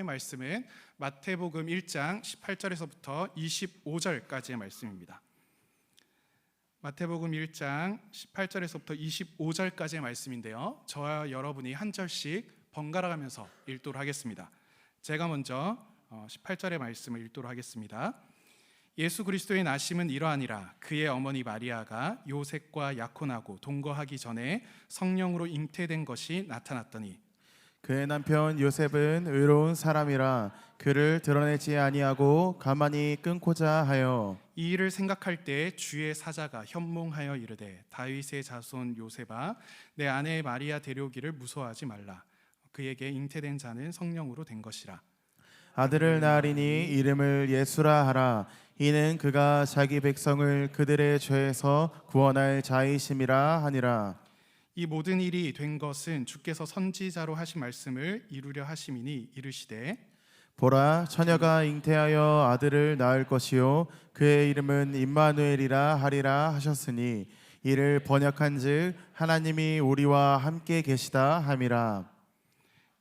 말씀은 마태복음 1장 18절에서부터 25절까지의 말씀입니다. 마태복음 1장 18절에서부터 25절까지의 말씀인데요, 저와 여러분이 한 절씩 번갈아 가면서 읽도록 하겠습니다. 제가 먼저 18절의 말씀을 읽도록 하겠습니다. 예수 그리스도의 나심은 이러하니라. 그의 어머니 마리아가 요셉과 약혼하고 동거하기 전에 성령으로 잉태된 것이 나타났더니 그의 남편 요셉은 의로운 사람이라 그를 드러내지 아니하고 가만히 끊고자 하여 이 일을 생각할 때 주의 사자가 현몽하여 이르되 다윗의 자손 요셉아, 내 아내 마리아 데려오기를 무서워하지 말라. 그에게 잉태된 자는 성령으로 된 것이라. 아들을 낳으리니 이름을 예수라 하라. 이는 그가 자기 백성을 그들의 죄에서 구원할 자이심이라 하니라. 이 모든 일이 된 것은 주께서 선지자로 하신 말씀을 이루려 하심이니 이르시되 보라, 처녀가 잉태하여 아들을 낳을 것이요 그의 이름은 임마누엘이라 하리라 하셨으니 이를 번역한즉 하나님이 우리와 함께 계시다 함이라.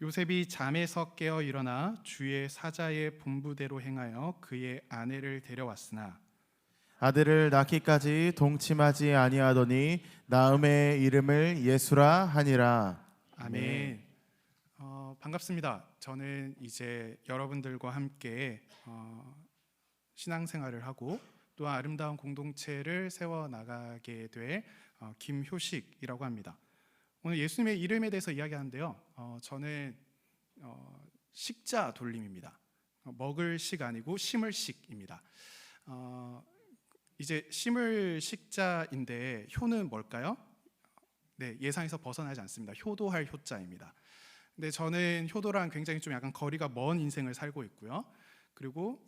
요셉이 잠에서 깨어 일어나 주의 사자의 분부대로 행하여 그의 아내를 데려왔으나 아들을 낳기까지 동침하지 아니하더니 낳음의 이름을 예수라 하니라. 아멘. 반갑습니다. 저는 이제 여러분들과 함께 신앙생활을 하고 또 아름다운 공동체를 세워나가게 될 김효식이라고 합니다. 오늘 예수님의 이름에 대해서 이야기하는데요, 저는 식자 돌림입니다. 먹을 식 아니고 심을 식입니다. 이제 심을 식자인데 효는 뭘까요? 네, 예상에서 벗어나지 않습니다. 효도할 효자입니다. 근데 저는 효도랑 굉장히 좀 약간 거리가 먼 인생을 살고 있고요. 그리고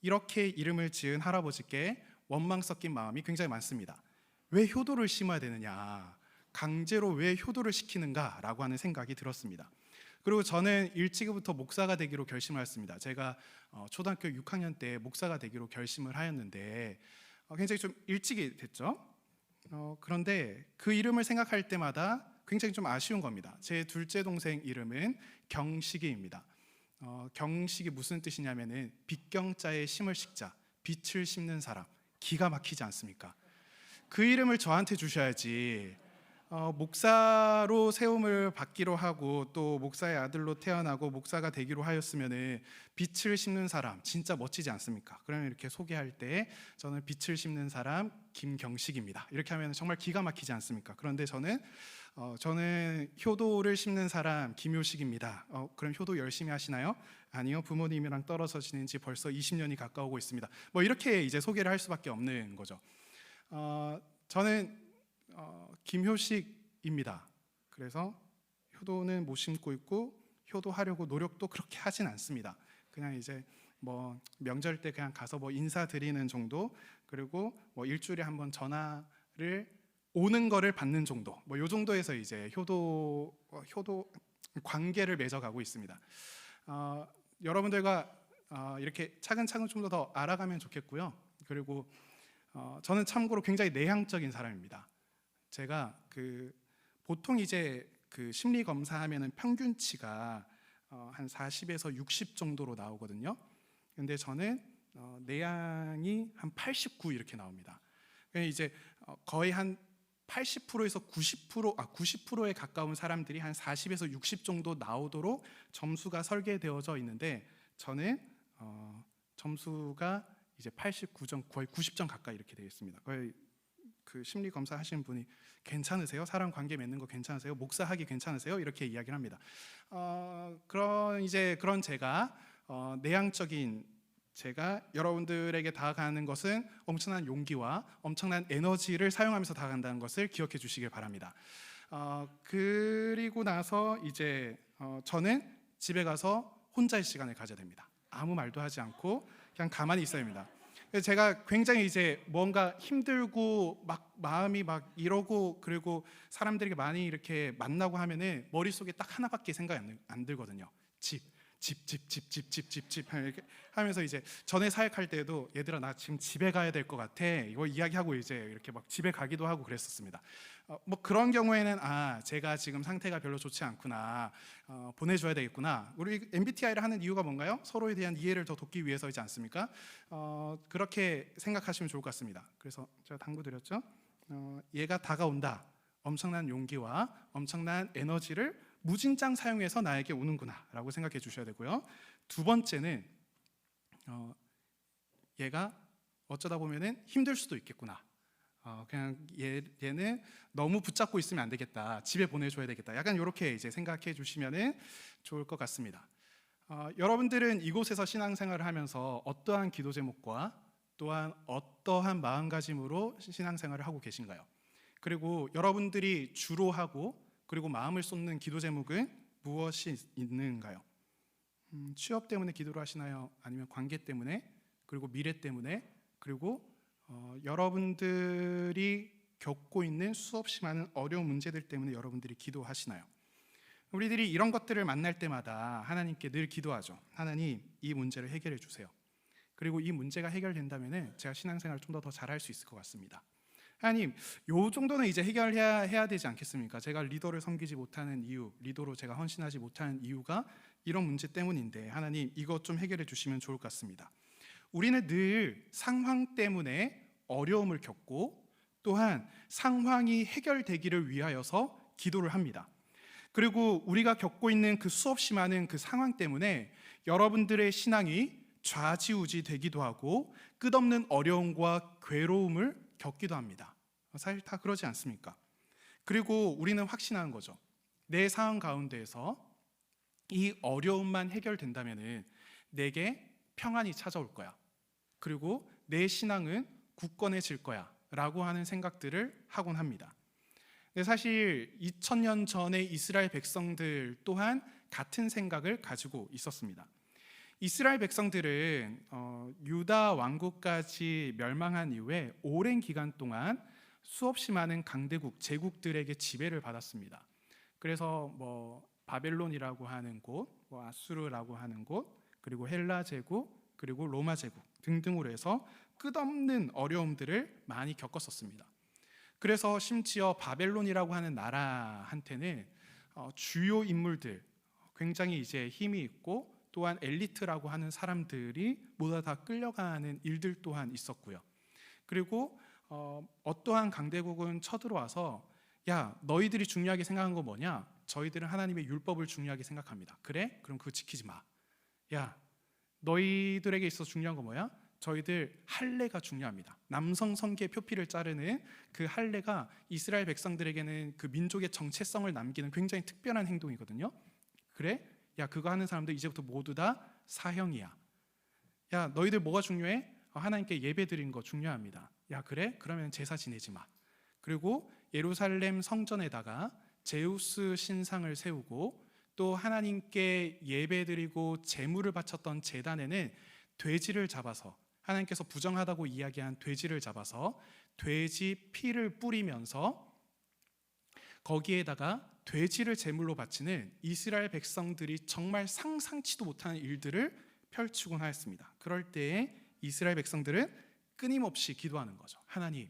이렇게 이름을 지은 할아버지께 원망 섞인 마음이 굉장히 많습니다. 왜 효도를 심어야 되느냐, 강제로 왜 효도를 시키는가라고 하는 생각이 들었습니다. 그리고 저는 일찍부터 목사가 되기로 결심을 했습니다. 제가 초등학교 6학년 때 목사가 되기로 결심을 하였는데 굉장히 좀 일찍이 됐죠. 그런데 그 이름을 생각할 때마다 굉장히 좀 아쉬운 겁니다. 제 둘째 동생 이름은 경식이입니다. 경식이 무슨 뜻이냐면은 빛경자에 심을 식자, 빛을 심는 사람. 기가 막히지 않습니까? 그 이름을 저한테 주셔야지. 목사로 세움을 받기로 하고 또 목사의 아들로 태어나고 목사가 되기로 하였으면은 빛을 심는 사람, 진짜 멋지지 않습니까? 그러면 이렇게 소개할 때 저는 빛을 심는 사람 김경식입니다. 이렇게 하면 정말 기가 막히지 않습니까? 그런데 저는 효도를 심는 사람 김효식입니다. 그럼 효도 열심히 하시나요? 아니요, 부모님이랑 떨어져 지낸 지 벌써 20년이 가까우고 있습니다. 뭐 이렇게 이제 소개를 할 수밖에 없는 거죠. 저는 김효식입니다. 그래서 효도는 못 심고 있고 효도하려고 노력도 그렇게 하진 않습니다. 그냥 이제 뭐 명절 때 그냥 가서 뭐 인사드리는 정도, 그리고 뭐 일주일에 한 번 전화를 오는 거를 받는 정도, 뭐 요 정도에서 이제 효도 관계를 맺어가고 있습니다. 여러분들과 이렇게 차근차근 좀 더 알아가면 좋겠고요. 그리고 저는 참고로 굉장히 내향적인 사람입니다. 제가 보통 이제 심리 검사하면은 평균치가 한 40에서 60 정도로 나오거든요. 근데 저는 내향이 한 89 이렇게 나옵니다. 그러니까 이제 거의 한 80%에서 90%에 가까운 사람들이 한 40에서 60 정도 나오도록 점수가 설계되어져 있는데 저는 점수가 이제 89점, 거의 90점 가까이 이렇게 되어 있습니다. 거의 심리 검사 하시는 분이 괜찮으세요? 사람 관계 맺는 거 괜찮으세요? 목사하기 괜찮으세요? 이렇게 이야기를 합니다. 그런 제가 내향적인 제가 여러분들에게 다가가는 것은 엄청난 용기와 엄청난 에너지를 사용하면서 다가간다는 것을 기억해 주시길 바랍니다. 그리고 나서 이제 저는 집에 가서 혼자의 시간을 가져야 됩니다. 아무 말도 하지 않고 그냥 가만히 있어야 합니다. 제가 굉장히 이제 뭔가 힘들고 막 마음이 막 이러고, 그리고 사람들에게 많이 이렇게 만나고 하면은 머릿속에 딱 하나밖에 생각이 안 들거든요. 집 이렇게 하면서 이제 전에 사역할 때도 얘들아 나 지금 집에 가야 될 것 같아 이거 이야기하고 이제 이렇게 막 집에 가기도 하고 그랬었습니다. 뭐 그런 경우에는 제가 지금 상태가 별로 좋지 않구나, 보내줘야 되겠구나. 우리 MBTI를 하는 이유가 뭔가요? 서로에 대한 이해를 더 돕기 위해서이지 않습니까? 그렇게 생각하시면 좋을 것 같습니다. 그래서 제가 당부 드렸죠. 얘가 다가온다. 엄청난 용기와 엄청난 에너지를 무진장 사용해서 나에게 오는구나 라고 생각해 주셔야 되고요. 두 번째는 얘가 어쩌다 보면은 힘들 수도 있겠구나. 그냥 얘는 너무 붙잡고 있으면 안 되겠다. 집에 보내줘야 되겠다. 약간 이렇게 이제 생각해 주시면은 좋을 것 같습니다. 여러분들은 이곳에서 신앙생활을 하면서 어떠한 기도 제목과 또한 어떠한 마음가짐으로 신앙생활을 하고 계신가요? 그리고 여러분들이 주로 하고 그리고 마음을 쏟는 기도 제목은 무엇이 있는가요? 취업 때문에 기도를 하시나요? 아니면 관계 때문에? 그리고 미래 때문에? 그리고 여러분들이 겪고 있는 수없이 많은 어려운 문제들 때문에 여러분들이 기도하시나요? 우리들이 이런 것들을 만날 때마다 하나님께 늘 기도하죠. 하나님, 이 문제를 해결해 주세요. 그리고 이 문제가 해결된다면 제가 신앙생활을 좀 더 잘할 수 있을 것 같습니다. 하나님, 요 정도는 이제 해야 되지 않겠습니까? 제가 리더를 섬기지 못하는 이유, 리더로 제가 헌신하지 못하는 이유가 이런 문제 때문인데 하나님, 이것 좀 해결해 주시면 좋을 것 같습니다. 우리는 늘 상황 때문에 어려움을 겪고 또한 상황이 해결되기를 위하여서 기도를 합니다. 그리고 우리가 겪고 있는 그 수없이 많은 그 상황 때문에 여러분들의 신앙이 좌지우지 되기도 하고 끝없는 어려움과 괴로움을 겪기도 합니다. 사실 다 그러지 않습니까? 그리고 우리는 확신하는 거죠. 내 상황 가운데에서 이 어려움만 해결된다면 내게 평안이 찾아올 거야. 그리고 내 신앙은 굳건해질 거야 라고 하는 생각들을 하곤 합니다. 근데 사실 2000년 전에 이스라엘 백성들 또한 같은 생각을 가지고 있었습니다. 이스라엘 백성들은 유다 왕국까지 멸망한 이후에 오랜 기간 동안 수없이 많은 강대국, 제국들에게 지배를 받았습니다. 그래서 뭐 바벨론이라고 하는 곳, 뭐 아수르라고 하는 곳, 그리고 헬라 제국, 그리고 로마 제국 등등으로 해서 끝없는 어려움들을 많이 겪었었습니다. 그래서 심지어 바벨론이라고 하는 나라한테는 주요 인물들, 굉장히 이제 힘이 있고 또한 엘리트라고 하는 사람들이 모두 다 끌려가는 일들 또한 있었고요. 그리고 어떠한 강대국은 쳐들어와서 야, 너희들이 중요하게 생각한 거 뭐냐? 저희들은 하나님의 율법을 중요하게 생각합니다. 그래? 그럼 그거 지키지 마. 야, 너희들에게 있어서 중요한 거 뭐야? 저희들 할례가 중요합니다. 남성 성기의 표피를 자르는 그 할례가 이스라엘 백성들에게는 그 민족의 정체성을 남기는 굉장히 특별한 행동이거든요. 그래? 야, 그거 하는 사람들 이제부터 모두 다 사형이야. 야, 너희들 뭐가 중요해? 하나님께 예배 드린 거 중요합니다. 야, 그래? 그러면 제사 지내지 마. 그리고 예루살렘 성전에다가 제우스 신상을 세우고 또 하나님께 예배드리고 제물을 바쳤던 제단에는 돼지를 잡아서 하나님께서 부정하다고 이야기한 돼지를 잡아서 돼지 피를 뿌리면서 거기에다가 돼지를 제물로 바치는 이스라엘 백성들이 정말 상상치도 못하는 일들을 펼치곤 하였습니다. 그럴 때에 이스라엘 백성들은 끊임없이 기도하는 거죠. 하나님,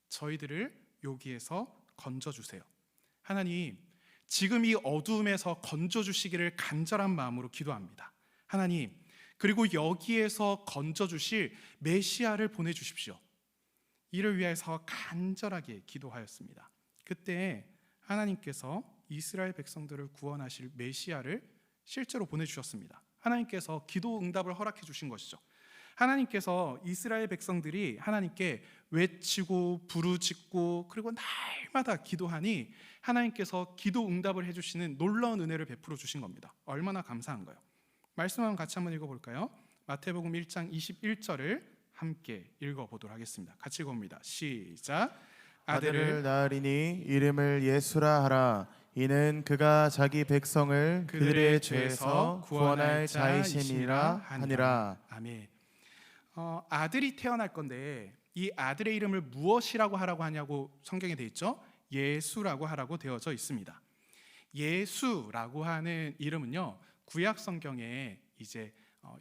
저희들을 여기에서 건져주세요. 하나님, 지금 이 어두움에서 건져주시기를 간절한 마음으로 기도합니다. 하나님, 그리고 여기에서 건져주실 메시아를 보내주십시오. 이를 위해서 간절하게 기도하였습니다. 그때 하나님께서 이스라엘 백성들을 구원하실 메시아를 실제로 보내주셨습니다. 하나님께서 기도 응답을 허락해 주신 것이죠. 하나님께서 이스라엘 백성들이 하나님께 외치고 부르짖고 그리고 날마다 기도하니 하나님께서 기도 응답을 해주시는 놀라운 은혜를 베풀어 주신 겁니다. 얼마나 감사한가요? 말씀 한번 같이 한번 읽어볼까요? 마태복음 1장 21절을 함께 읽어보도록 하겠습니다. 같이 읽어봅니다. 시작. 아들을 낳으리니 이름을 예수라 하라. 이는 그가 자기 백성을 그들의 죄에서 구원할 자이심이라 하니라. 아멘. 아들이 태어날 건데 이 아들의 이름을 무엇이라고 하라고 하냐고 성경에 되어 있죠. 예수라고 하라고 되어져 있습니다. 예수라고 하는 이름은요, 구약 성경에 이제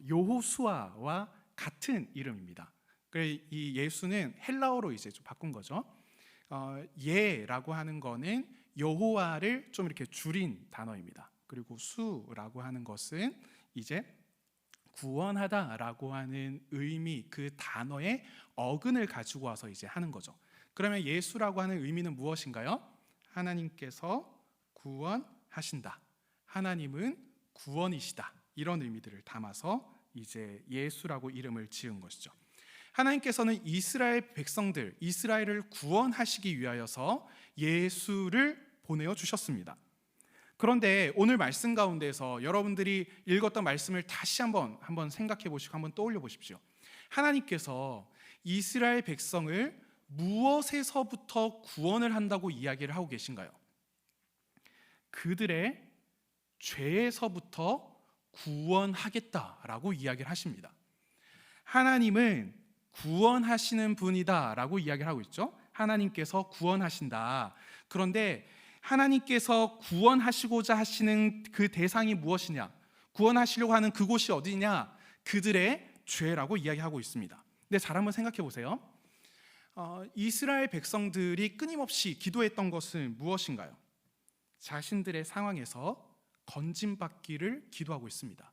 여호수아와 같은 이름입니다. 그래서 이 예수는 헬라어로 이제 좀 바꾼 거죠. 예라고 하는 거는 여호와를 좀 이렇게 줄인 단어입니다. 그리고 수라고 하는 것은 이제 구원하다라고 하는 의미, 그 단어의 어근을 가지고 와서 이제 하는 거죠. 그러면 예수라고 하는 의미는 무엇인가요? 하나님께서 구원하신다. 하나님은 구원이시다. 이런 의미들을 담아서 이제 예수라고 이름을 지은 것이죠. 하나님께서는 이스라엘 백성들, 이스라엘을 구원하시기 위하여서 예수를 보내어 주셨습니다. 그런데 오늘 말씀 가운데서 여러분들이 읽었던 말씀을 다시 한번 생각해 보시고 한번 떠올려 보십시오. 하나님께서 이스라엘 백성을 무엇에서부터 구원을 한다고 이야기를 하고 계신가요? 그들의 죄에서부터 구원하겠다라고 이야기를 하십니다. 하나님은 구원하시는 분이다라고 이야기를 하고 있죠. 하나님께서 구원하신다. 그런데 하나님께서 구원하시고자 하시는 그 대상이 무엇이냐? 구원하시려고 하는 그곳이 어디냐? 그들의 죄라고 이야기하고 있습니다. 근데 잘 한번 생각해 보세요. 이스라엘 백성들이 끊임없이 기도했던 것은 무엇인가요? 자신들의 상황에서 건짐받기를 기도하고 있습니다.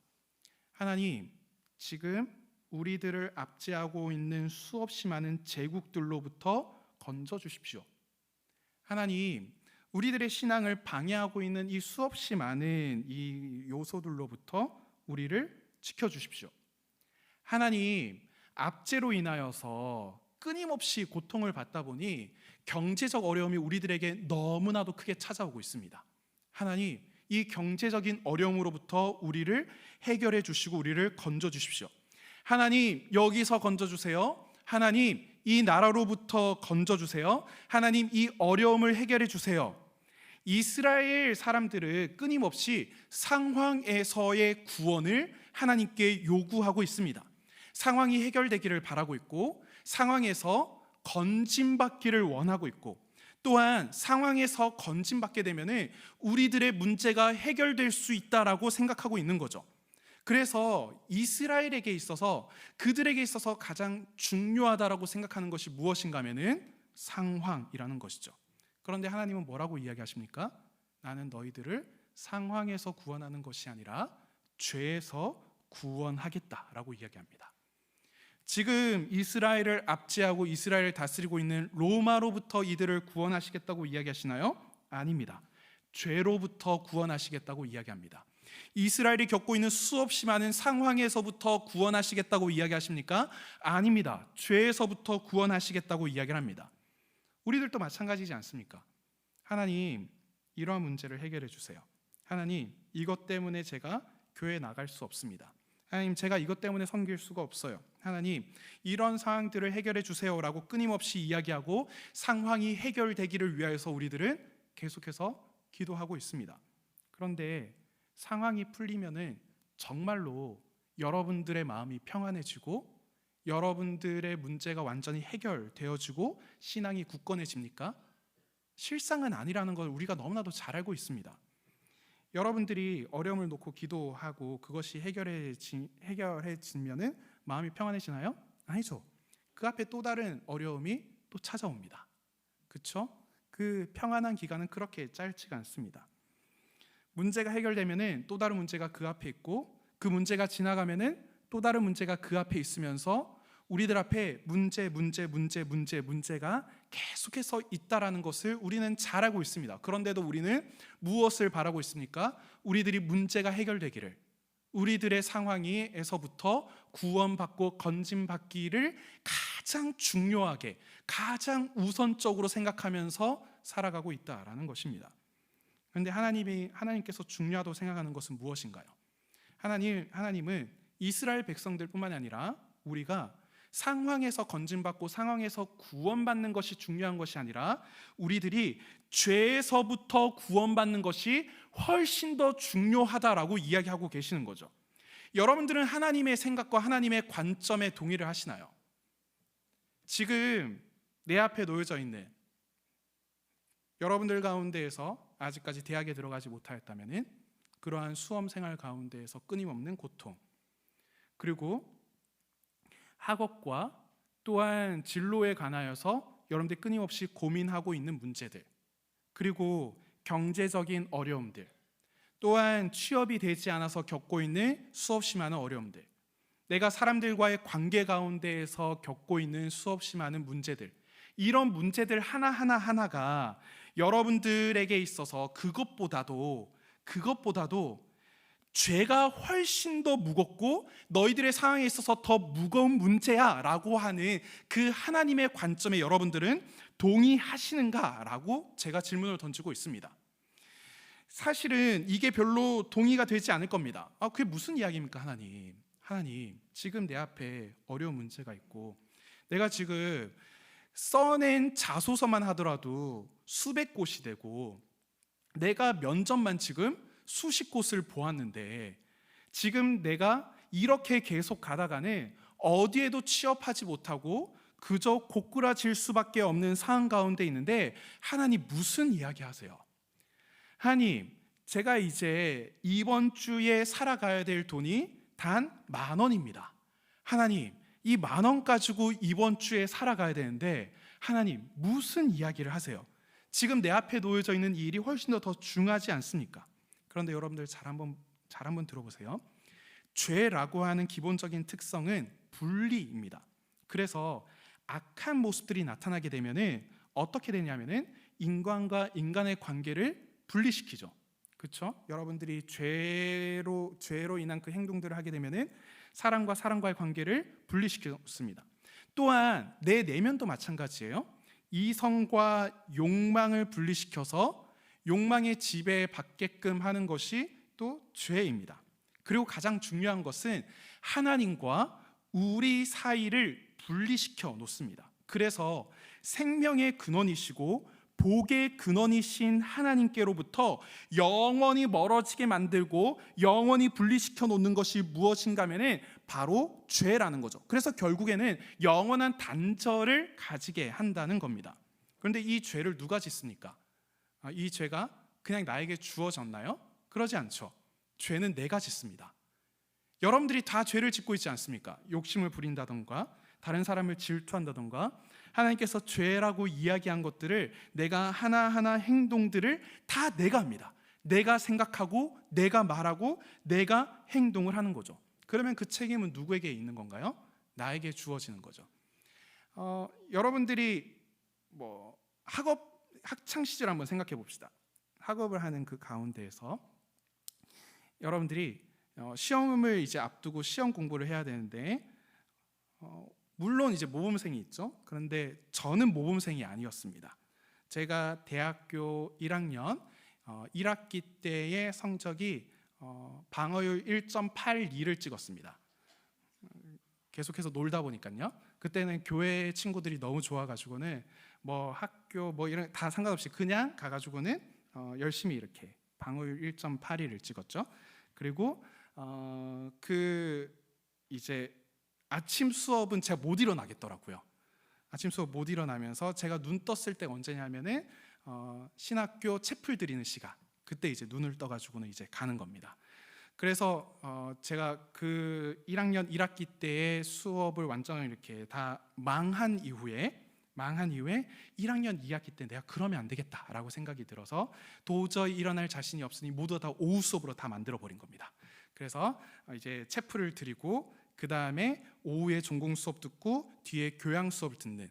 하나님, 지금 우리들을 압제하고 있는 수없이 많은 제국들로부터 건져 주십시오. 하나님, 우리들의 신앙을 방해하고 있는 이 수없이 많은 이 요소들로부터 우리를 지켜 주십시오. 하나님, 압제로 인하여서 끊임없이 고통을 받다 보니 경제적 어려움이 우리들에게 너무나도 크게 찾아오고 있습니다. 하나님, 이 경제적인 어려움으로부터 우리를 해결해 주시고 우리를 건져 주십시오. 하나님, 여기서 건져 주세요. 하나님, 이 나라로부터 건져 주세요. 하나님, 이 어려움을 해결해 주세요. 이스라엘 사람들은 끊임없이 상황에서의 구원을 하나님께 요구하고 있습니다. 상황이 해결되기를 바라고 있고, 상황에서 건짐받기를 원하고 있고, 또한 상황에서 건짐받게 되면 우리들의 문제가 해결될 수 있다라고 생각하고 있는 거죠. 그래서 이스라엘에게 있어서, 그들에게 있어서 가장 중요하다라고 생각하는 것이 무엇인가 하면은 상황이라는 것이죠. 그런데 하나님은 뭐라고 이야기하십니까? 나는 너희들을 상황에서 구원하는 것이 아니라 죄에서 구원하겠다라고 이야기합니다. 지금 이스라엘을 압제하고 이스라엘을 다스리고 있는 로마로부터 이들을 구원하시겠다고 이야기하시나요? 아닙니다. 죄로부터 구원하시겠다고 이야기합니다. 이스라엘이 겪고 있는 수없이 많은 상황에서부터 구원하시겠다고 이야기하십니까? 아닙니다. 죄에서부터 구원하시겠다고 이야기를 합니다. 우리들도 마찬가지지 않습니까? 하나님, 이러한 문제를 해결해 주세요. 하나님, 이것 때문에 제가 교회에 나갈 수 없습니다. 하나님, 제가 이것 때문에 섬길 수가 없어요. 하나님, 이런 상황들을 해결해 주세요라고 끊임없이 이야기하고 상황이 해결되기를 위하여서 우리들은 계속해서 기도하고 있습니다. 그런데 상황이 풀리면은 정말로 여러분들의 마음이 평안해지고 여러분들의 문제가 완전히 해결되어지고 신앙이 굳건해집니까? 실상은 아니라는 걸 우리가 너무나도 잘 알고 있습니다. 여러분들이 어려움을 놓고 기도하고 그것이 해결해지면은 마음이 평안해지나요? 아니죠. 그 앞에 또 다른 어려움이 또 찾아옵니다. 그렇죠? 그 평안한 기간은 그렇게 짧지가 않습니다. 문제가 해결되면은 또 다른 문제가 그 앞에 있고, 그 문제가 지나가면은 또 다른 문제가 그 앞에 있으면서 우리들 앞에 문제가 계속해서 있다라는 것을 우리는 잘 알고 있습니다. 그런데도 우리는 무엇을 바라고 있습니까? 우리들이 문제가 해결되기를, 우리들의 상황에서부터 구원받고 건짐받기를 가장 중요하게, 가장 우선적으로 생각하면서 살아가고 있다라는 것입니다. 그런데 하나님께서 중요하다고 생각하는 것은 무엇인가요? 하나님은 이스라엘 백성들뿐만 아니라 우리가 상황에서 건짐받고 상황에서 구원받는 것이 중요한 것이 아니라 우리들이 죄에서부터 구원받는 것이 훨씬 더 중요하다라고 이야기하고 계시는 거죠. 여러분들은 하나님의 생각과 하나님의 관점에 동의를 하시나요? 지금 내 앞에 놓여져 있는 여러분들 가운데에서 아직까지 대학에 들어가지 못하였다면 그러한 수험 생활 가운데에서 끊임없는 고통, 그리고 학업과 또한 진로에 관하여서 여러분들이 끊임없이 고민하고 있는 문제들, 그리고 경제적인 어려움들, 또한 취업이 되지 않아서 겪고 있는 수없이 많은 어려움들, 내가 사람들과의 관계 가운데에서 겪고 있는 수없이 많은 문제들, 이런 문제들 하나가 여러분들에게 있어서 그것보다도 죄가 훨씬 더 무겁고 너희들의 상황에 있어서 더 무거운 문제야 라고 하는 그 하나님의 관점에 여러분들은 동의하시는가? 라고 제가 질문을 던지고 있습니다. 사실은 이게 별로 동의가 되지 않을 겁니다. 그게 무슨 이야기입니까? 하나님, 지금 내 앞에 어려운 문제가 있고 내가 지금 써낸 자소서만 하더라도 수백 곳이 되고 내가 면접만 지금 수십 곳을 보았는데 지금 내가 이렇게 계속 가다가는 어디에도 취업하지 못하고 그저 고꾸라질 수밖에 없는 상황 가운데 있는데 하나님 무슨 이야기 하세요? 하나님, 제가 이제 이번 주에 살아가야 될 돈이 단 10,000원입니다. 하나님, 이 10,000원 가지고 이번 주에 살아가야 되는데 하나님 무슨 이야기를 하세요? 지금 내 앞에 놓여져 있는 이 일이 훨씬 더 중하지 않습니까? 그런데 여러분들 잘 한번 들어보세요. 죄라고 하는 기본적인 특성은 분리입니다. 그래서 악한 모습들이 나타나게 되면은 어떻게 되냐면은 인간과 인간의 관계를 분리시키죠. 그렇죠? 여러분들이 죄로 인한 그 행동들을 하게 되면은 사람과 사람과의 관계를 분리시켰습니다. 또한 내 내면도 마찬가지예요. 이성과 욕망을 분리시켜서 욕망의 지배받게끔 하는 것이 또 죄입니다. 그리고 가장 중요한 것은 하나님과 우리 사이를 분리시켜 놓습니다. 그래서 생명의 근원이시고 복의 근원이신 하나님께로부터 영원히 멀어지게 만들고 영원히 분리시켜 놓는 것이 무엇인가 하면은 바로 죄라는 거죠. 그래서 결국에는 영원한 단절을 가지게 한다는 겁니다. 그런데 이 죄를 누가 짓습니까? 이 죄가 그냥 나에게 주어졌나요? 그러지 않죠. 죄는 내가 짓습니다. 여러분들이 다 죄를 짓고 있지 않습니까? 욕심을 부린다던가 다른 사람을 질투한다던가 하나님께서 죄라고 이야기한 것들을 내가 하나하나 행동들을 다 내가 합니다. 내가 생각하고 내가 말하고 내가 행동을 하는 거죠. 그러면 그 책임은 누구에게 있는 건가요? 나에게 주어지는 거죠. 여러분들이 학창 시절 한번 생각해 봅시다. 학업을 하는 그 가운데에서 여러분들이 시험을 이제 앞두고 시험 공부를 해야 되는데 물론 이제 모범생이 있죠. 그런데 저는 모범생이 아니었습니다. 제가 대학교 1학년 1학기 때의 성적이 방어율 1.82를 찍었습니다. 계속해서 놀다 보니까요. 그때는 교회 친구들이 너무 좋아가지고는 학교 이런 다 상관없이 그냥 가가지고는 열심히 이렇게 방어율 1.82를 찍었죠. 그리고 이제 아침 수업은 제가 못 일어나겠더라고요. 아침 수업 못 일어나면서 제가 눈 떴을 때가 언제냐면은 신학교 채플 드리는 시간, 그때 이제 눈을 떠가지고는 이제 가는 겁니다. 그래서 제가 그 1학년 1학기 때의 수업을 완전히 이렇게 다 망한 이후에 1학년 2학기 때 내가 그러면 안 되겠다라고 생각이 들어서 도저히 일어날 자신이 없으니 모두 다 오후 수업으로 다 만들어 버린 겁니다. 그래서 이제 체프를 드리고 그 다음에 오후에 전공 수업 듣고 뒤에 교양 수업을 듣는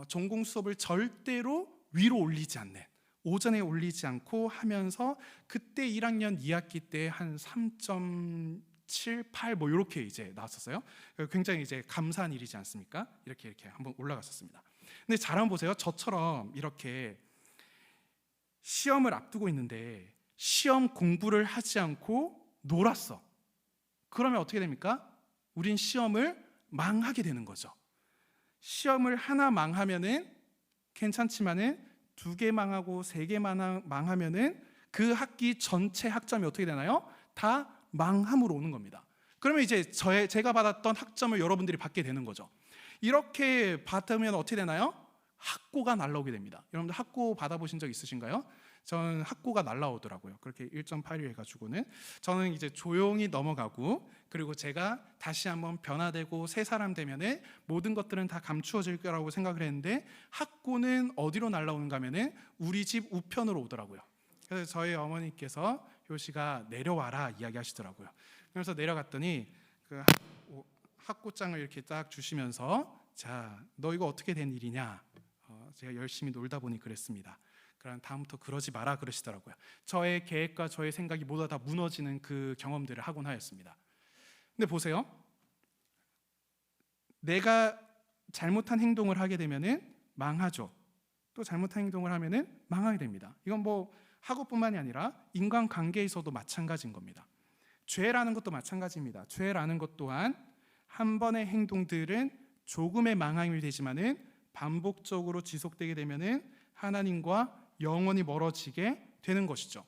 전공 수업을 절대로 위로 올리지 않는, 오전에 올리지 않고 하면서 그때 1학년 2학기 때 한 3.78 이렇게 이제 나왔었어요. 굉장히 이제 감사한 일이지 않습니까? 이렇게 한번 올라갔었습니다. 근데 잘 한번 보세요. 저처럼 이렇게 시험을 앞두고 있는데 시험 공부를 하지 않고 놀았어. 그러면 어떻게 됩니까? 우린 시험을 망하게 되는 거죠. 시험을 하나 망하면은 괜찮지만은 2개 망하고 3개 망하면은 그 학기 전체 학점이 어떻게 되나요? 다 망함으로 오는 겁니다. 그러면 이제 제가 받았던 학점을 여러분들이 받게 되는 거죠. 이렇게 받으면 어떻게 되나요? 학고가 날라오게 됩니다. 여러분들 학고 받아보신 적 있으신가요? 저는 학고가 날라오더라고요. 그렇게 1.82 해가지고는 저는 이제 조용히 넘어가고, 그리고 제가 다시 한번 변화되고 새 사람 되면은 모든 것들은 다 감추어질 거라고 생각을 했는데, 학고는 어디로 날라오는가 하면은 우리 집 우편으로 오더라고요. 그래서 저희 어머니께서 효시가 내려와라 이야기하시더라고요. 그래서 내려갔더니 그 학고장을 이렇게 딱 주시면서, 자, 너 이거 어떻게 된 일이냐? 제가 열심히 놀다 보니 그랬습니다. 그럼 다음부터 그러지 마라 그러시더라고요. 저의 계획과 저의 생각이 모두 다 무너지는 그 경험들을 하곤 하였습니다. 근데 보세요. 내가 잘못한 행동을 하게 되면은 망하죠. 또 잘못한 행동을 하면은 망하게 됩니다. 이건 뭐 학업뿐만이 아니라 인간관계에서도 마찬가지인 겁니다. 죄라는 것도 마찬가지입니다. 죄라는 것 또한 한 번의 행동들은 조금의 망함이 되지만은 반복적으로 지속되게 되면은 하나님과 영원히 멀어지게 되는 것이죠.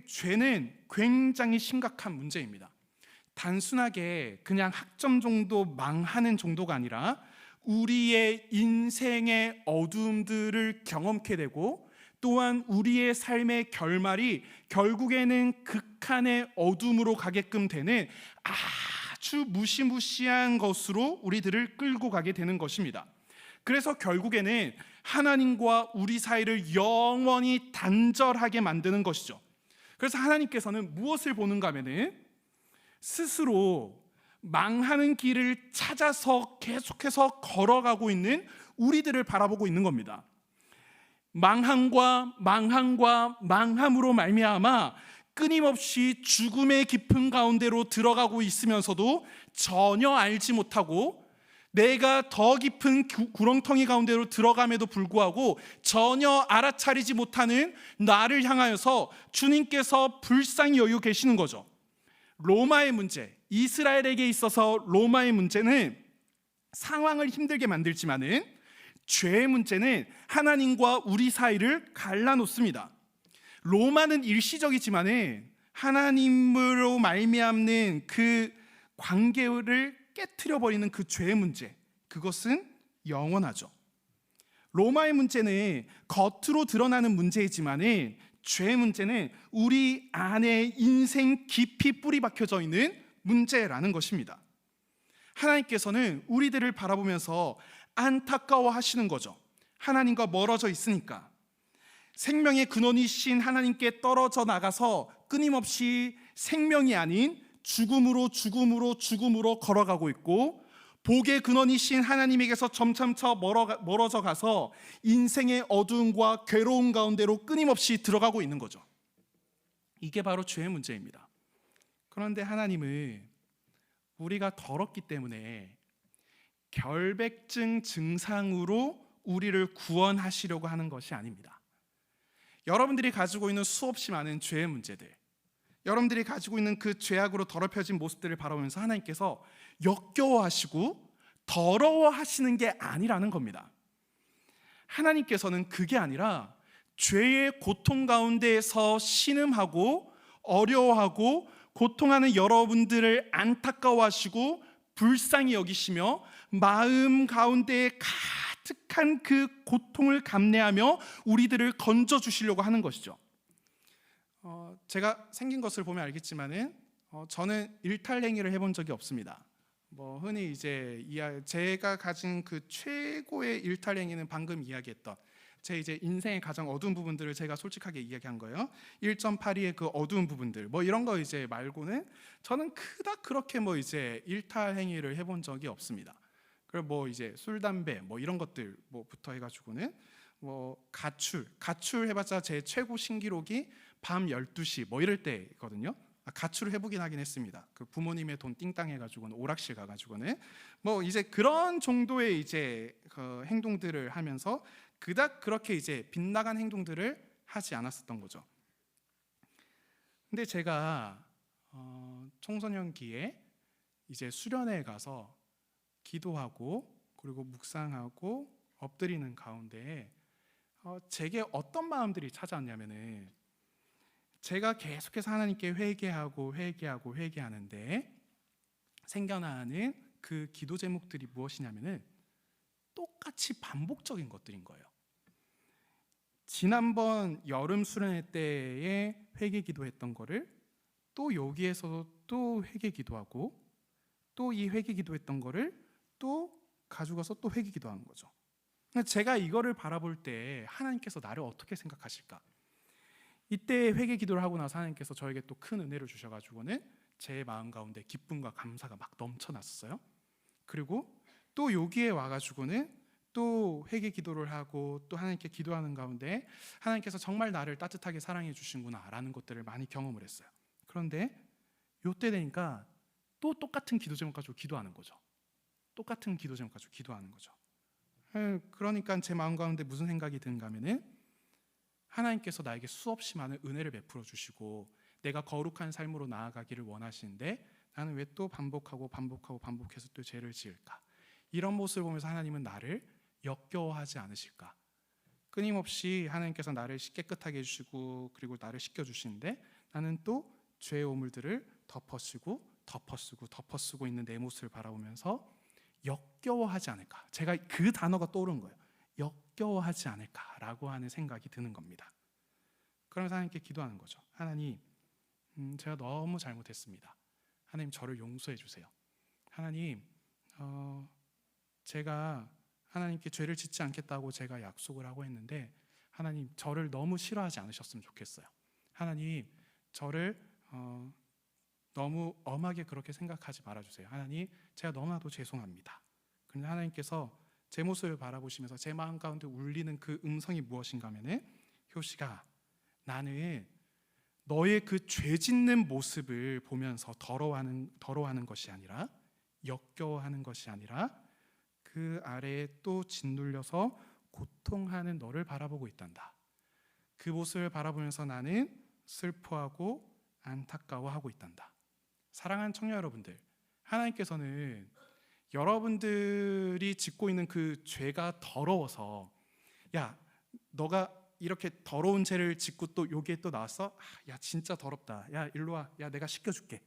죄는 굉장히 심각한 문제입니다. 단순하게 그냥 학점 정도 망하는 정도가 아니라 우리의 인생의 어두움들을 경험케 되고, 또한 우리의 삶의 결말이 결국에는 극한의 어둠으로 가게끔 되는 아주 무시무시한 것으로 우리들을 끌고 가게 되는 것입니다. 그래서 결국에는 하나님과 우리 사이를 영원히 단절하게 만드는 것이죠. 그래서 하나님께서는 무엇을 보는가 하면은 스스로 망하는 길을 찾아서 계속해서 걸어가고 있는 우리들을 바라보고 있는 겁니다. 망함과 망함으로 말미암아 끊임없이 죽음의 깊은 가운데로 들어가고 있으면서도 전혀 알지 못하고, 내가 더 깊은 구렁텅이 가운데로 들어감에도 불구하고 전혀 알아차리지 못하는 나를 향하여서 주님께서 불쌍히 여기고 계시는 거죠. 로마의 문제, 이스라엘에게 있어서 로마의 문제는 상황을 힘들게 만들지만은 죄의 문제는 하나님과 우리 사이를 갈라놓습니다. 로마는 일시적이지만은 하나님으로 말미암는 그 관계를 깨트려 버리는 그 죄의 문제, 그것은 영원하죠. 로마의 문제는 겉으로 드러나는 문제이지만은 죄의 문제는 우리 안에 인생 깊이 뿌리 박혀져 있는 문제라는 것입니다. 하나님께서는 우리들을 바라보면서 안타까워 하시는 거죠. 하나님과 멀어져 있으니까. 생명의 근원이신 하나님께 떨어져 나가서 끊임없이 생명이 아닌 죽음으로 걸어가고 있고, 복의 근원이신 하나님에게서 점차 멀어져 가서 인생의 어두움과 괴로움 가운데로 끊임없이 들어가고 있는 거죠. 이게 바로 죄의 문제입니다. 그런데 하나님은 우리가 더럽기 때문에 결백증 증상으로 우리를 구원하시려고 하는 것이 아닙니다. 여러분들이 가지고 있는 수없이 많은 죄의 문제들, 여러분들이 가지고 있는 그 죄악으로 더럽혀진 모습들을 바라보면서 하나님께서 역겨워하시고 더러워하시는 게 아니라는 겁니다. 하나님께서는 그게 아니라 죄의 고통 가운데에서 신음하고 어려워하고 고통하는 여러분들을 안타까워하시고 불쌍히 여기시며 마음 가운데에 가득한 그 고통을 감내하며 우리들을 건져주시려고 하는 것이죠. 제가 생긴 것을 보면 알겠지만은 저는 일탈행위를 해본 적이 없습니다. 흔히 이제 제가 가진 그 최고의 일탈행위는 방금 이야기했던 제 이제 인생의 가장 어두운 부분들을 제가 솔직하게 이야기한 거예요. 1.82의 그 어두운 부분들 이런 거 이제 말고는 저는 그닥 그렇게 이제 일탈 행위를 해본 적이 없습니다. 그리고 이제 술 담배 이런 것들 부터 해가지고는 가출 해봤자 제 최고 신기록이 밤 12시 이럴 때거든요. 가출을 해보긴 하긴 했습니다. 그 부모님의 돈 띵땅 해가지고는 오락실 가가지고는 이제 그런 정도의 이제 그 행동들을 하면서 그닥 그렇게 이제 빗나간 행동들을 하지 않았었던 거죠. 근데 제가 청소년기에 이제 수련회에 가서 기도하고 그리고 묵상하고 엎드리는 가운데 제게 어떤 마음들이 찾아왔냐면은, 제가 계속해서 하나님께 회개하는데 생겨나는 그 기도 제목들이 무엇이냐면은 똑같이 반복적인 것들인 거예요. 지난번 여름 수련회 때에 회개 기도했던 거를 또 여기에서 또 회개 기도하고 또 이 회개 기도했던 거를 또 가져가서 또 회개 기도하는 거죠. 제가 이거를 바라볼 때 하나님께서 나를 어떻게 생각하실까? 이때 회개 기도를 하고 나서 하나님께서 저에게 또 큰 은혜를 주셔가지고는 제 마음 가운데 기쁨과 감사가 막 넘쳐났어요. 그리고 또 여기에 와가지고는 또 회개 기도를 하고 또 하나님께 기도하는 가운데 하나님께서 정말 나를 따뜻하게 사랑해 주신구나 라는 것들을 많이 경험을 했어요. 그런데 요때 되니까 또 똑같은 기도 제목 가지고 기도하는 거죠. 똑같은 기도 제목 가지고 기도하는 거죠. 그러니까 제 마음 가운데 무슨 생각이 드는가 하면은 하나님께서 나에게 수없이 많은 은혜를 베풀어 주시고 내가 거룩한 삶으로 나아가기를 원하시는데 나는 왜 또 반복해서 또 죄를 지을까? 이런 모습을 보면서 하나님은 나를 역겨워하지 않으실까? 끊임없이 하나님께서 나를 깨끗하게 해주시고 그리고 나를 씻겨주시는데 나는 또 죄의 오물들을 덮어쓰고 있는 내 모습을 바라보면서 역겨워하지 않을까? 제가 그 단어가 떠오른 거예요. 역겨워하지 않을까라고 하는 생각이 드는 겁니다. 그러면서 하나님께 기도하는 거죠. 하나님, 제가 너무 잘못했습니다. 하나님 저를 용서해 주세요. 하나님, 제가 하나님께 죄를 짓지 않겠다고 제가 약속을 하고 했는데 하나님 저를 너무 싫어하지 않으셨으면 좋겠어요. 하나님 저를 너무 엄하게 그렇게 생각하지 말아주세요. 하나님 제가 너무나도 죄송합니다. 그런데 하나님께서 제 모습을 바라보시면서 제 마음 가운데 울리는 그 음성이 무엇인가 하면은 효시가 나는 너의 그 죄 짓는 모습을 보면서 더러워하는 것이 아니라 역겨워하는 것이 아니라 그 아래에 또 짓눌려서 고통하는 너를 바라보고 있단다. 그 모습을 바라보면서 나는 슬퍼하고 안타까워하고 있단다. 사랑하는 청년 여러분들, 하나님께서는 여러분들이 짓고 있는 그 죄가 더러워서 야 너가 이렇게 더러운 죄를 짓고 또 여기에 또 나왔어? 야 진짜 더럽다. 야 일로 와. 야 내가 씻겨줄게.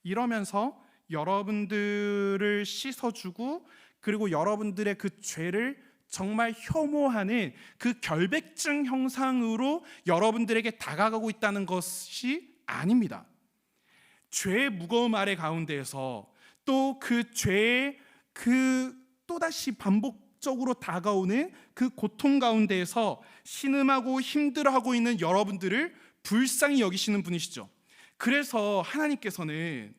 이러면서 여러분들을 씻어주고 그리고 여러분들의 그 죄를 정말 혐오하는 그 결백증 형상으로 여러분들에게 다가가고 있다는 것이 아닙니다. 죄의 무거움 아래 가운데에서 또 그 죄의 그 또다시 반복적으로 다가오는 그 고통 가운데에서 신음하고 힘들어하고 있는 여러분들을 불쌍히 여기시는 분이시죠. 그래서 하나님께서는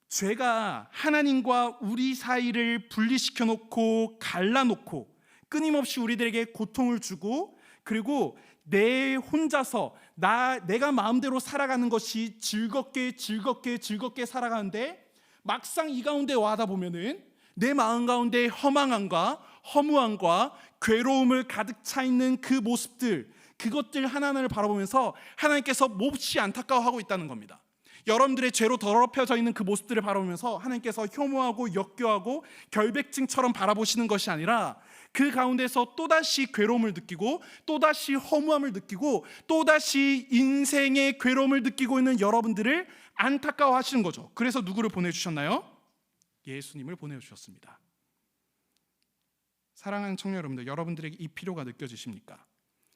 죄가 하나님과 우리 사이를 분리시켜 놓고 갈라놓고 끊임없이 우리들에게 고통을 주고 그리고 내 혼자서 내가 마음대로 살아가는 것이 즐겁게 살아가는데 막상 이 가운데 와다 보면은 내 마음 가운데 허망함과 허무함과 괴로움을 가득 차 있는 그 모습들 그것들 하나하나를 바라보면서 하나님께서 몹시 안타까워하고 있다는 겁니다. 여러분들의 죄로 더럽혀져 있는 그 모습들을 바라보면서 하나님께서 혐오하고 역겨워하고 결백증처럼 바라보시는 것이 아니라 그 가운데서 또다시 괴로움을 느끼고 또다시 허무함을 느끼고 또다시 인생의 괴로움을 느끼고 있는 여러분들을 안타까워하시는 거죠. 그래서 누구를 보내주셨나요? 예수님을 보내주셨습니다. 사랑하는 청년 여러분들, 여러분들에게 이 필요가 느껴지십니까?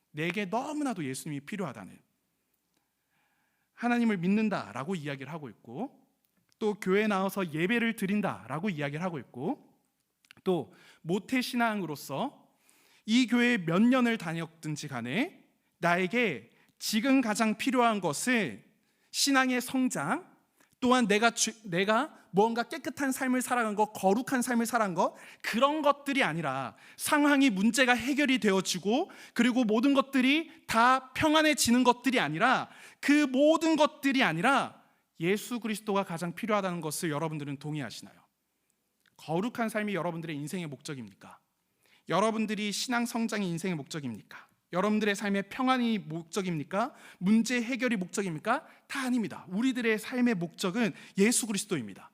내게 너무나도 예수님이 필요하다는, 하나님을 믿는다라고 이야기를 하고 있고 또 교회에 나와서 예배를 드린다라고 이야기를 하고 있고 또 모태신앙으로서 이 교회에 몇 년을 다녔든지 간에 나에게 지금 가장 필요한 것은 신앙의 성장, 또한 내가 뭔가 깨끗한 삶을 살아간 것, 거룩한 삶을 살아간 것, 그런 것들이 아니라 상황이 문제가 해결이 되어지고 그리고 모든 것들이 다 평안해지는 것들이 아니라 그 모든 것들이 아니라 예수 그리스도가 가장 필요하다는 것을 여러분들은 동의하시나요? 거룩한 삶이 여러분들의 인생의 목적입니까? 여러분들이 신앙 성장이 인생의 목적입니까? 여러분들의 삶의 평안이 목적입니까? 문제 해결이 목적입니까? 다 아닙니다. 우리들의 삶의 목적은 예수 그리스도입니다.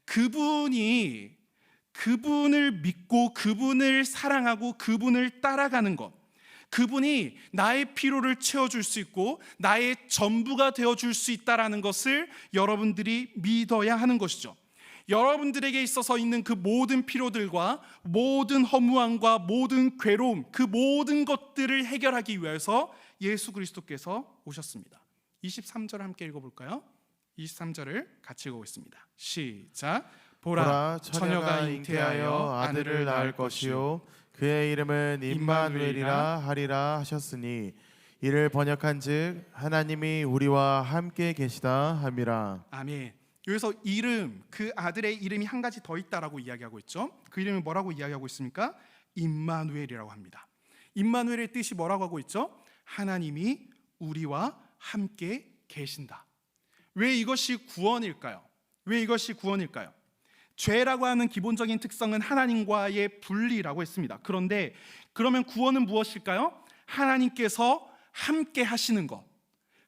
그분을 믿고 그분을 사랑하고 그분을 따라가는 것, 그분이 나의 필요를 채워줄 수 있고 나의 전부가 되어줄 수 있다는 것을 여러분들이 믿어야 하는 것이죠. 여러분들에게 있어서 있는 그 모든 필요들과 모든 허무함과 모든 괴로움, 그 모든 것들을 해결하기 위해서 예수 그리스도께서 오셨습니다. 23절 함께 읽어볼까요? 23절을 같이 읽어보겠습니다. 시작. 보라, 처녀가 잉태하여 아들을 낳을 것이요 그의 이름은 임마누엘이라 하리라 하셨으니 이를 번역한즉 하나님이 우리와 함께 계시다 함이라. 아멘. 여기서 이름, 그 아들의 이름이 한 가지 더 있다라고 이야기하고 있죠. 그 이름이 뭐라고 이야기하고 있습니까? 임마누엘이라고 합니다. 임마누엘의 뜻이 뭐라고 하고 있죠? 하나님이 우리와 함께 계신다. 왜 이것이 구원일까요? 왜 이것이 구원일까요? 죄라고 하는 기본적인 특성은 하나님과의 분리라고 했습니다. 그런데 그러면 구원은 무엇일까요? 하나님께서 함께 하시는 것,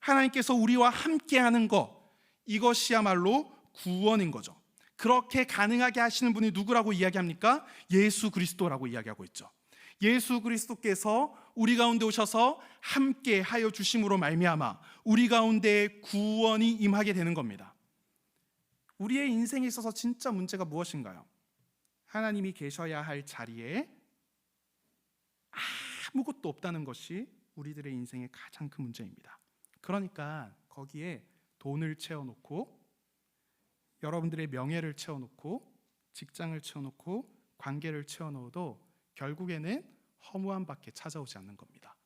하나님께서 우리와 함께 하는 것, 이것이야말로 구원인 거죠. 그렇게 가능하게 하시는 분이 누구라고 이야기합니까? 예수 그리스도라고 이야기하고 있죠. 예수 그리스도께서 우리 가운데 오셔서 함께 하여 주심으로 말미암아 우리 가운데 구원이 임하게 되는 겁니다. 우리의 인생에 있어서 진짜 문제가 무엇인가요? 하나님이 계셔야 할 자리에 아무것도 없다는 것이 우리들의 인생의 가장 큰 문제입니다. 그러니까 거기에 돈을 채워놓고 여러분들의 명예를 채워놓고 직장을 채워놓고 관계를 채워넣어도 결국에는 허무함밖에 찾아오지 않는 겁니다.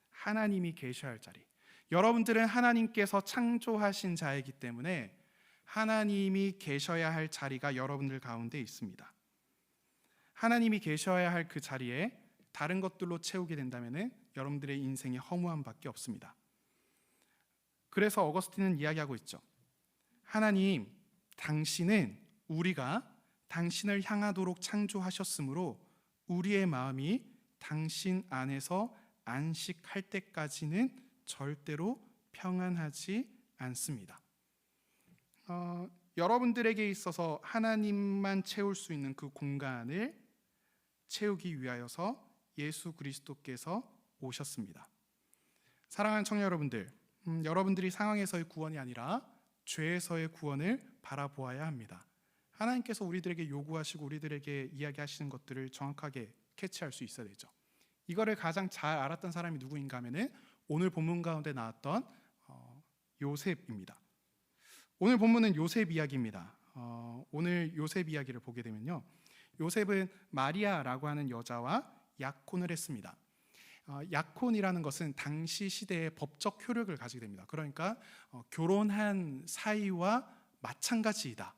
하나님이 계셔야 할 자리, 여러분들은 하나님께서 창조하신 자이기 때문에 하나님이 계셔야 할 자리가 여러분들 가운데 있습니다. 하나님이 계셔야 할 그 자리에 다른 것들로 채우게 된다면 여러분들의 인생이 허무함밖에 없습니다. 그래서 어거스틴은 이야기하고 있죠. 하나님, 당신은 우리가 당신을 향하도록 창조하셨으므로 우리의 마음이 당신 안에서 안식할 때까지는 절대로 평안하지 않습니다. 여러분들에게 있어서 하나님만 채울 수 있는 그 공간을 채우기 위하여서 예수 그리스도께서 오셨습니다. 사랑하는 청년 여러분들, 여러분들이 상황에서의 구원이 아니라 죄에서의 구원을 바라보아야 합니다. 하나님께서 우리들에게 요구하시고 우리들에게 이야기하시는 것들을 정확하게 캐치할 수 있어야 되죠. 이거를 가장 잘 알았던 사람이 누구인가 하면은 오늘 본문 가운데 나왔던 요셉입니다. 오늘 본문은 요셉 이야기입니다. 오늘 요셉 이야기를 보게 되면요, 요셉은 마리아라고 하는 여자와 약혼을 했습니다. 약혼이라는 것은 당시 시대의 법적 효력을 가지게 됩니다. 그러니까 결혼한 사이와 마찬가지이다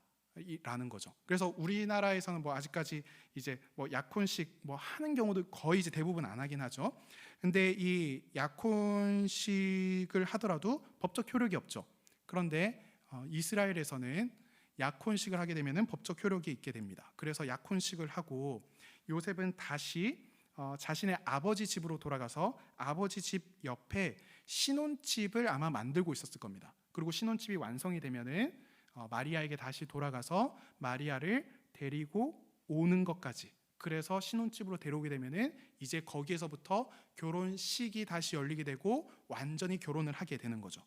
라는 거죠. 그래서 우리나라에서는 뭐 아직까지 이제 뭐 약혼식 뭐 하는 경우도 거의 이제 대부분 안 하긴 하죠. 근데 이 약혼식을 하더라도 법적 효력이 없죠. 그런데 이스라엘에서는 약혼식을 하게 되면은 법적 효력이 있게 됩니다. 그래서 약혼식을 하고 요셉은 다시 자신의 아버지 집으로 돌아가서 아버지 집 옆에 신혼집을 아마 만들고 있었을 겁니다. 그리고 신혼집이 완성이 되면은 마리아에게 다시 돌아가서 마리아를 데리고 오는 것까지, 그래서 신혼집으로 데려오게 되면은 이제 거기에서부터 결혼식이 다시 열리게 되고 완전히 결혼을 하게 되는 거죠.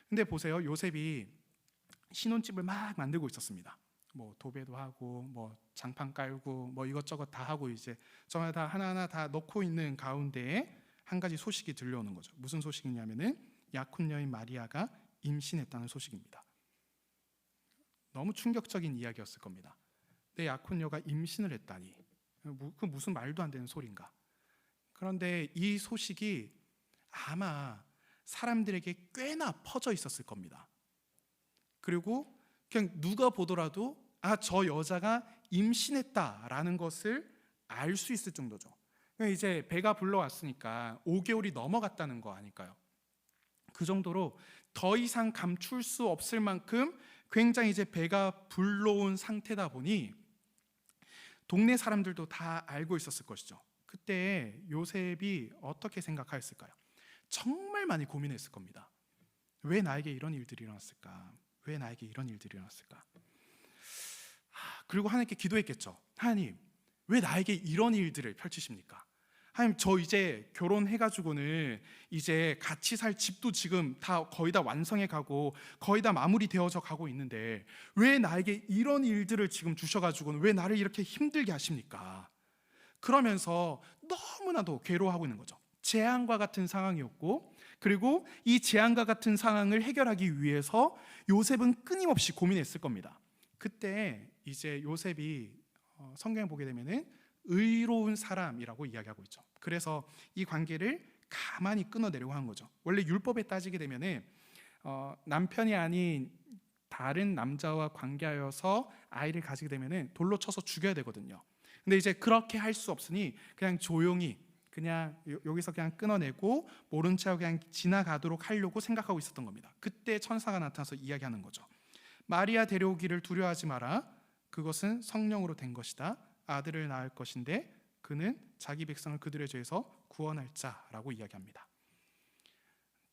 근데 보세요, 요셉이 신혼집을 막 만들고 있었습니다. 뭐 도배도 하고 뭐 장판 깔고 뭐 이것저것 다 하고 이제 정말 다 하나하나 다 넣고 있는 가운데에 한 가지 소식이 들려오는 거죠. 무슨 소식이냐면은 약혼 여인 마리아가 임신했다는 소식입니다. 너무 충격적인 이야기였을 겁니다. 내 약혼녀가 임신을 했다니, 그 무슨 말도 안 되는 소린가. 그런데 이 소식이 아마 사람들에게 꽤나 퍼져 있었을 겁니다. 그리고 그냥 누가 보더라도 저 여자가 임신했다라는 것을 알 수 있을 정도죠. 이제 배가 불러왔으니까 5개월이 넘어갔다는 거 아닐까요? 그 정도로 더 이상 감출 수 없을 만큼 굉장히 이제 배가 불러온 상태다 보니 동네 사람들도 다 알고 있었을 것이죠. 그때 요셉이 어떻게 생각하였을까요? 정말 많이 고민했을 겁니다. 왜 나에게 이런 일들이 일어났을까? 왜 나에게 이런 일들이 일어났을까? 그리고 하나님께 기도했겠죠. 하나님, 왜 나에게 이런 일들을 펼치십니까? 하나님, 저 이제 결혼해가지고는 이제 같이 살 집도 지금 다 거의 다 완성해 가고 거의 다 마무리 되어져 가고 있는데 왜 나에게 이런 일들을 지금 주셔가지고는 왜 나를 이렇게 힘들게 하십니까? 그러면서 너무나도 괴로워하고 있는 거죠. 재앙과 같은 상황이었고, 그리고 이 재앙과 같은 상황을 해결하기 위해서 요셉은 끊임없이 고민했을 겁니다. 그때 이제 요셉이 성경에 보게 되면은 의로운 사람이라고 이야기하고 있죠. 그래서 이 관계를 가만히 끊어내려고 한 거죠. 원래 율법에 따지게 되면은 남편이 아닌 다른 남자와 관계하여서 아이를 가지게 되면은 돌로 쳐서 죽여야 되거든요. 근데 이제 그렇게 할 수 없으니 그냥 조용히 그냥 여기서 그냥 끊어내고 모른 채 그냥 지나가도록 하려고 생각하고 있었던 겁니다. 그때 천사가 나타나서 이야기하는 거죠. 마리아 데려오기를 두려워하지 마라. 그것은 성령으로 된 것이다. 아들을 낳을 것인데 그는 자기 백성을 그들의 죄에서 구원할 자라고 이야기합니다.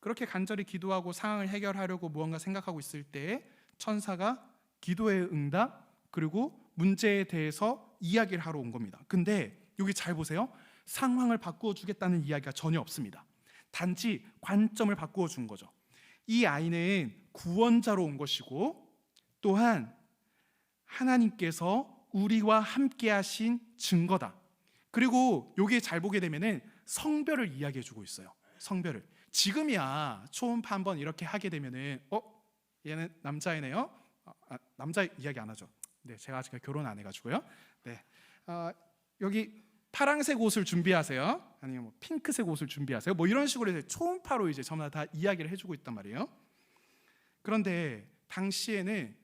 그렇게 간절히 기도하고 상황을 해결하려고 무언가 생각하고 있을 때에 천사가 기도의 응답 그리고 문제에 대해서 이야기를 하러 온 겁니다. 근데 여기 잘 보세요. 상황을 바꾸어 주겠다는 이야기가 전혀 없습니다. 단지 관점을 바꾸어 준 거죠. 이 아이는 구원자로 온 것이고 또한 하나님께서 우리와 함께 하신 증거다. 그리고 여기에 잘 보게 되면은 성별을 이야기해 주고 있어요. 성별을. 지금이야 초음파 한번 이렇게 하게 되면은 얘는 남자이네요. 남자 이야기 안 하죠. 네, 제가 아직 결혼 안 해가지고요. 네, 여기 파란색 옷을 준비하세요. 아니면 뭐 핑크색 옷을 준비하세요. 뭐 이런 식으로 이제 초음파로 이제 전부 다 이야기를 해주고 있단 말이에요. 그런데 당시에는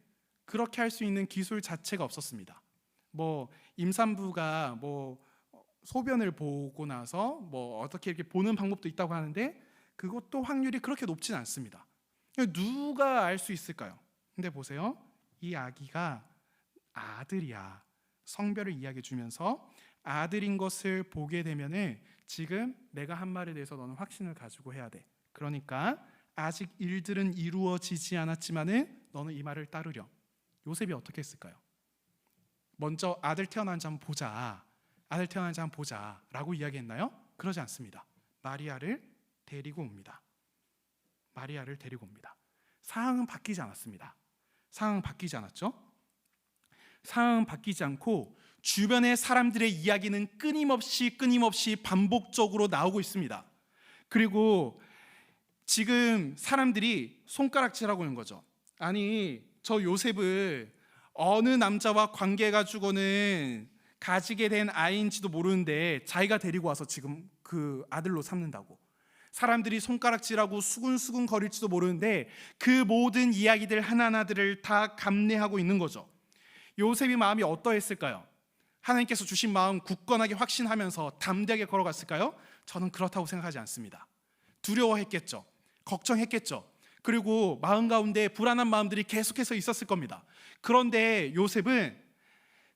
그렇게 할 수 있는 기술 자체가 없었습니다. 뭐 임산부가 뭐 소변을 보고 나서 뭐 어떻게 이렇게 보는 방법도 있다고 하는데 그것도 확률이 그렇게 높진 않습니다. 누가 알 수 있을까요? 근데 보세요. 이 아기가 아들이야. 성별을 이야기해 주면서 아들인 것을 보게 되면은 지금 내가 한 말에 대해서 너는 확신을 가지고 해야 돼. 그러니까 아직 일들은 이루어지지 않았지만은 너는 이 말을 따르렴. 요셉이 어떻게 했을까요? 먼저 아들 태어난지 한번 보자. 아들 태어난지 한번 보자 라고 이야기했나요? 그러지 않습니다. 마리아를 데리고 옵니다. 마리아를 데리고 옵니다. 상황은 바뀌지 않았습니다. 상황은 바뀌지 않았죠? 상황은 바뀌지 않고 주변의 사람들의 이야기는 끊임없이 반복적으로 나오고 있습니다. 그리고 지금 사람들이 손가락질하고 있는 거죠. 아니, 저 요셉을 어느 남자와 관계해가지고는 가지게 된 아이인지도 모르는데 자기가 데리고 와서 지금 그 아들로 삼는다고. 사람들이 손가락질하고 수군수군 거릴지도 모르는데 그 모든 이야기들 하나하나들을 다 감내하고 있는 거죠. 요셉의 마음이 어떠했을까요? 하나님께서 주신 마음 굳건하게 확신하면서 담대하게 걸어갔을까요? 저는 그렇다고 생각하지 않습니다. 두려워했겠죠. 걱정했겠죠. 그리고 마음 가운데 불안한 마음들이 계속해서 있었을 겁니다. 그런데 요셉은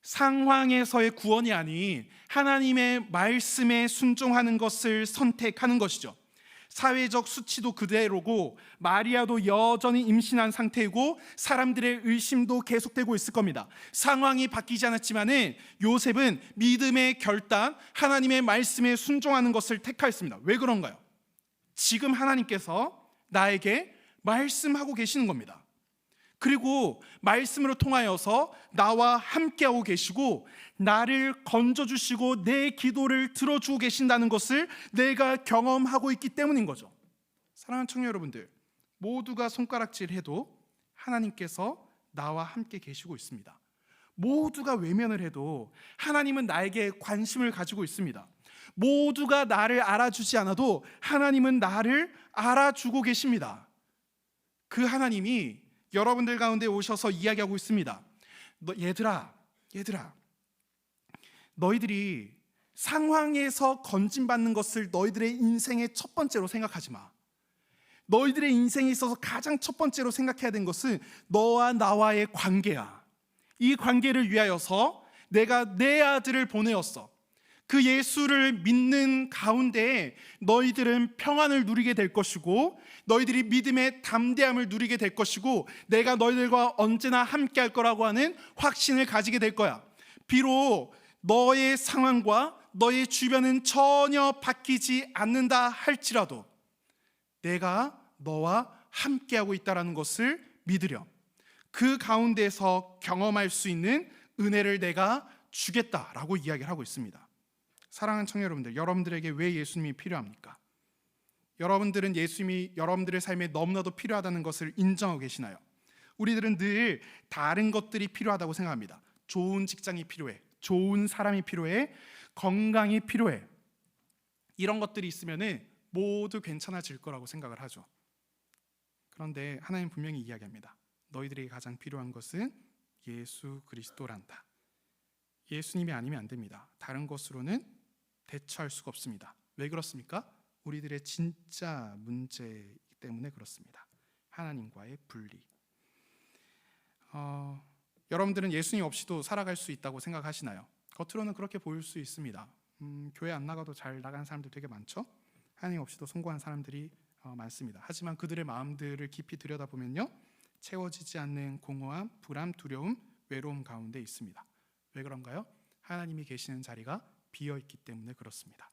상황에서의 구원이 아닌 하나님의 말씀에 순종하는 것을 선택하는 것이죠. 사회적 수치도 그대로고 마리아도 여전히 임신한 상태이고 사람들의 의심도 계속되고 있을 겁니다. 상황이 바뀌지 않았지만은 요셉은 믿음의 결단, 하나님의 말씀에 순종하는 것을 택하였습니다. 왜 그런가요? 지금 하나님께서 나에게 말씀하고 계시는 겁니다. 그리고 말씀으로 통하여서 나와 함께하고 계시고 나를 건져주시고 내 기도를 들어주고 계신다는 것을 내가 경험하고 있기 때문인 거죠. 사랑하는 청년 여러분들, 모두가 손가락질해도 하나님께서 나와 함께 계시고 있습니다. 모두가 외면을 해도 하나님은 나에게 관심을 가지고 있습니다. 모두가 나를 알아주지 않아도 하나님은 나를 알아주고 계십니다. 그 하나님이 여러분들 가운데 오셔서 이야기하고 있습니다. 얘들아, 너희들이 상황에서 건진받는 것을 너희들의 인생의 첫 번째로 생각하지 마. 너희들의 인생에 있어서 가장 첫 번째로 생각해야 되는 것은 너와 나와의 관계야. 이 관계를 위하여서 내가 내 아들을 보내었어. 그 예수를 믿는 가운데 너희들은 평안을 누리게 될 것이고 너희들이 믿음의 담대함을 누리게 될 것이고 내가 너희들과 언제나 함께 할 거라고 하는 확신을 가지게 될 거야. 비록 너의 상황과 너의 주변은 전혀 바뀌지 않는다 할지라도 내가 너와 함께하고 있다는 것을 믿으렴. 그 가운데서 경험할 수 있는 은혜를 내가 주겠다라고 이야기를 하고 있습니다. 사랑하는 청년 여러분들, 여러분들에게 왜 예수님이 필요합니까? 여러분들은 예수님이 여러분들의 삶에 너무나도 필요하다는 것을 인정하고 계시나요? 우리들은 늘 다른 것들이 필요하다고 생각합니다. 좋은 직장이 필요해, 좋은 사람이 필요해, 건강이 필요해. 이런 것들이 있으면 모두 괜찮아질 거라고 생각을 하죠. 그런데 하나님 분명히 이야기합니다. 너희들에게 가장 필요한 것은 예수 그리스도란다. 예수님이 아니면 안 됩니다. 다른 것으로는 대처할 수가 없습니다. 왜 그렇습니까? 우리들의 진짜 문제이기 때문에 그렇습니다. 하나님과의 분리. 여러분들은 예수님 없이도 살아갈 수 있다고 생각하시나요? 겉으로는 그렇게 보일 수 있습니다. 교회 안 나가도 잘 나가는 사람들 되게 많죠? 하나님 없이도 성공한 사람들이 많습니다. 하지만 그들의 마음들을 깊이 들여다보면요, 채워지지 않는 공허함, 불안, 두려움, 외로움 가운데 있습니다. 왜 그런가요? 하나님이 계시는 자리가 비어있기 때문에 그렇습니다.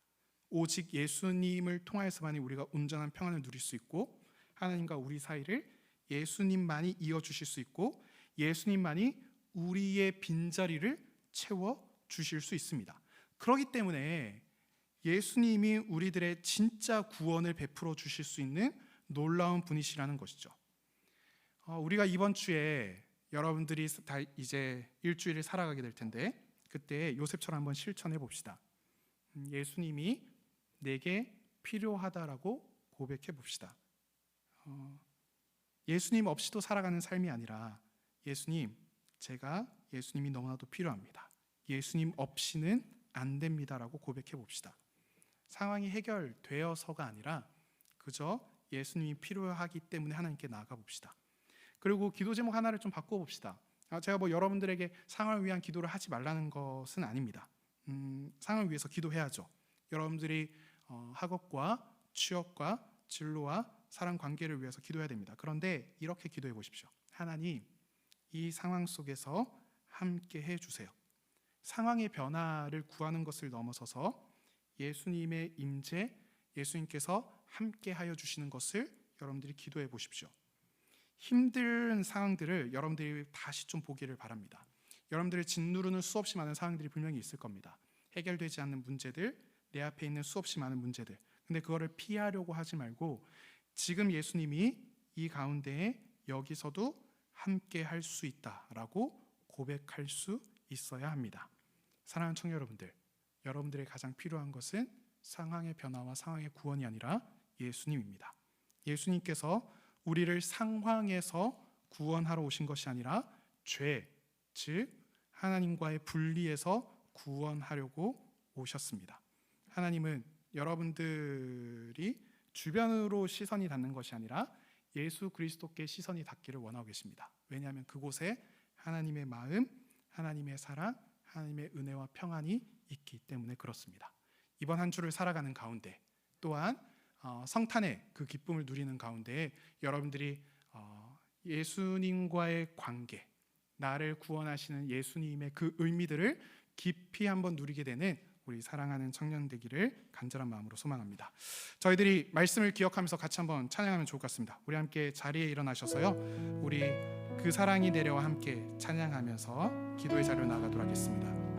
오직 예수님을 통하여서만이 우리가 온전한 평안을 누릴 수 있고, 하나님과 우리 사이를 예수님만이 이어주실 수 있고, 예수님만이 우리의 빈자리를 채워주실 수 있습니다. 그렇기 때문에 예수님이 우리들의 진짜 구원을 베풀어 주실 수 있는 놀라운 분이시라는 것이죠. 우리가 이번 주에 여러분들이 다 이제 일주일을 살아가게 될 텐데, 그때 요셉처럼 한번 실천해 봅시다. 예수님이 내게 필요하다라고 고백해 봅시다. 예수님 없이도 살아가는 삶이 아니라, 예수님, 제가 예수님이 너무나도 필요합니다. 예수님 없이는 안 됩니다라고 고백해 봅시다. 상황이 해결되어서가 아니라 그저 예수님이 필요하기 때문에 하나님께 나아가 봅시다. 그리고 기도 제목 하나를 좀 바꿔봅시다. 제가 여러분들에게 상황을 위한 기도를 하지 말라는 것은 아닙니다. 상황을 위해서 기도해야죠. 여러분들이 학업과 취업과 진로와 사랑 관계를 위해서 기도해야 됩니다. 그런데 이렇게 기도해 보십시오. 하나님, 이 상황 속에서 함께 해주세요. 상황의 변화를 구하는 것을 넘어서서 예수님의 임재, 예수님께서 함께 하여 주시는 것을 여러분들이 기도해 보십시오. 힘든 상황들을 여러분들이 다시 좀 보기를 바랍니다. 여러분들을 짓누르는 수없이 많은 상황들이 분명히 있을 겁니다. 해결되지 않는 문제들, 내 앞에 있는 수없이 많은 문제들. 근데 그거를 피하려고 하지 말고 지금 예수님이 이 가운데에 여기서도 함께 할 수 있다라고 고백할 수 있어야 합니다. 사랑하는 청년 여러분들, 여러분들의 가장 필요한 것은 상황의 변화와 상황의 구원이 아니라 예수님입니다. 예수님께서 우리를 상황에서 구원하러 오신 것이 아니라 죄, 즉 하나님과의 분리에서 구원하려고 오셨습니다. 하나님은 여러분들이 주변으로 시선이 닿는 것이 아니라 예수 그리스도께 시선이 닿기를 원하고 계십니다. 왜냐하면 그곳에 하나님의 마음, 하나님의 사랑, 하나님의 은혜와 평안이 있기 때문에 그렇습니다. 이번 한 주를 살아가는 가운데, 또한 성탄의 그 기쁨을 누리는 가운데 여러분들이 예수님과의 관계, 나를 구원하시는 예수님의 그 의미들을 깊이 한번 누리게 되는 우리 사랑하는 청년 되기를 간절한 마음으로 소망합니다. 저희들이 말씀을 기억하면서 같이 한번 찬양하면 좋을 것 같습니다. 우리 함께 자리에 일어나셔서요, 우리 그 사랑이 내려와 함께 찬양하면서 기도의 자리로 나아가도록 하겠습니다.